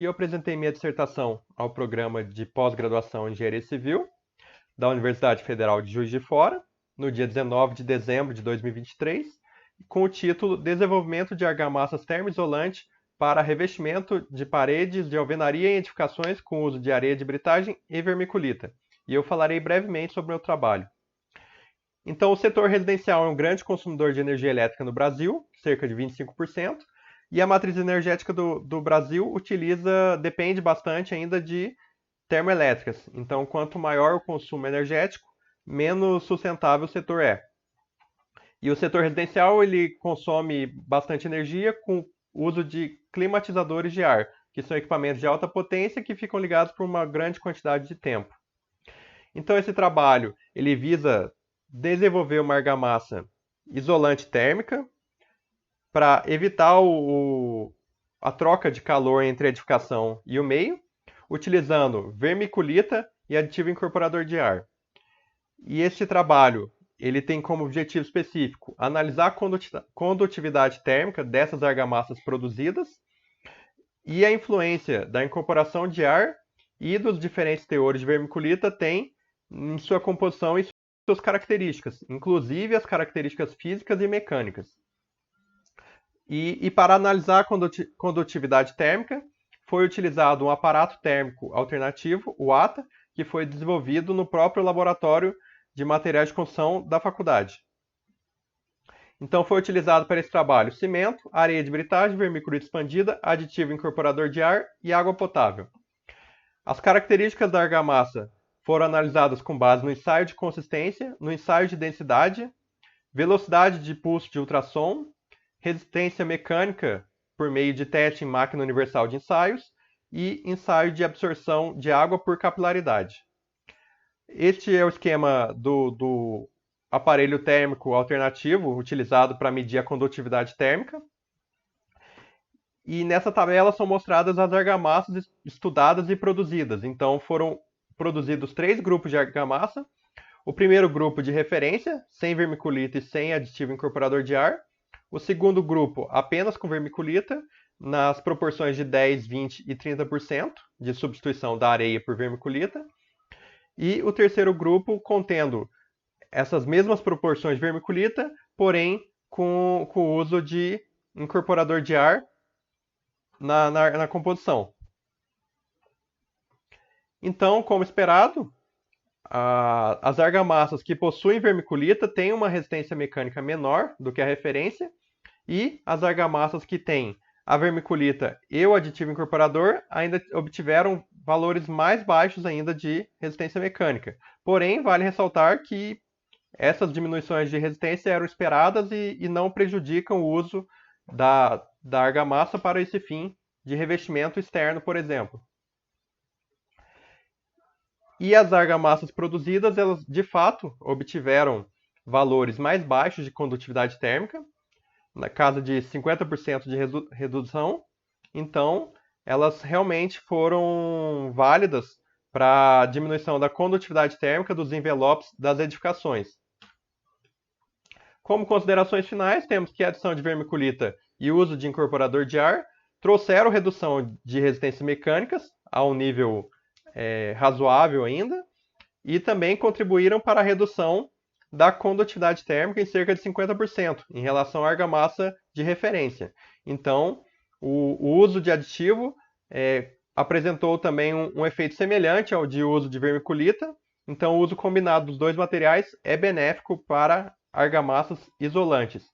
E eu apresentei minha dissertação ao programa de pós-graduação em Engenharia Civil da Universidade Federal de Juiz de Fora, no dia 19 de dezembro de 2023, com o título Desenvolvimento de argamassas termoisolantes para revestimento de paredes de alvenaria em edificações com uso de areia de britagem e vermiculita. E eu falarei brevemente sobre o meu trabalho. Então, o setor residencial é um grande consumidor de energia elétrica no Brasil, cerca de 25%, e a matriz energética do Brasil depende bastante ainda de termoelétricas. Então, quanto maior o consumo energético, menos sustentável o setor é. E o setor residencial ele consome bastante energia com o uso de climatizadores de ar, que são equipamentos de alta potência que ficam ligados por uma grande quantidade de tempo. Então, esse trabalho ele visa desenvolver uma argamassa isolante térmica para evitar a troca de calor entre a edificação e o meio, utilizando vermiculita e aditivo incorporador de ar. E este trabalho ele tem como objetivo específico analisar a condutividade térmica dessas argamassas produzidas e a influência da incorporação de ar e dos diferentes teores de vermiculita tem em sua composição e suas características, inclusive as características físicas e mecânicas. E para analisar a condutividade térmica, foi utilizado um aparato térmico alternativo, o ATA, que foi desenvolvido no próprio laboratório de materiais de construção da faculdade. Então foi utilizado para esse trabalho cimento, areia de britagem, vermiculita expandida, aditivo incorporador de ar e água potável. As características da argamassa foram analisadas com base no ensaio de consistência, no ensaio de densidade, velocidade de pulso de ultrassom, resistência mecânica por meio de teste em máquina universal de ensaios e ensaio de absorção de água por capilaridade. Este é o esquema do aparelho térmico alternativo utilizado para medir a condutividade térmica. E nessa tabela são mostradas as argamassas estudadas e produzidas. Então foram produzidos 3 grupos de argamassa. O primeiro grupo de referência, sem vermiculita e sem aditivo incorporador de ar. O segundo grupo, apenas com vermiculita, nas proporções de 10, 20 e 30% de substituição da areia por vermiculita. E o terceiro grupo contendo essas mesmas proporções de vermiculita, porém com o uso de incorporador de ar na composição. Então, como esperado, as argamassas que possuem vermiculita têm uma resistência mecânica menor do que a referência, e as argamassas que têm a vermiculita e o aditivo incorporador ainda obtiveram valores mais baixos ainda de resistência mecânica. Porém, vale ressaltar que essas diminuições de resistência eram esperadas e não prejudicam o uso da argamassa para esse fim de revestimento externo, por exemplo. E as argamassas produzidas, elas de fato obtiveram valores mais baixos de condutividade térmica, na casa de 50% de redução. Então, elas realmente foram válidas para a diminuição da condutividade térmica dos envelopes das edificações. Como considerações finais, temos que a adição de vermiculita e o uso de incorporador de ar trouxeram redução de resistências mecânicas a um nível razoável ainda, e também contribuíram para a redução da condutividade térmica em cerca de 50% em relação à argamassa de referência. Então, o uso de aditivo apresentou também um efeito semelhante ao de uso de vermiculita. Então, o uso combinado dos dois materiais é benéfico para argamassas isolantes.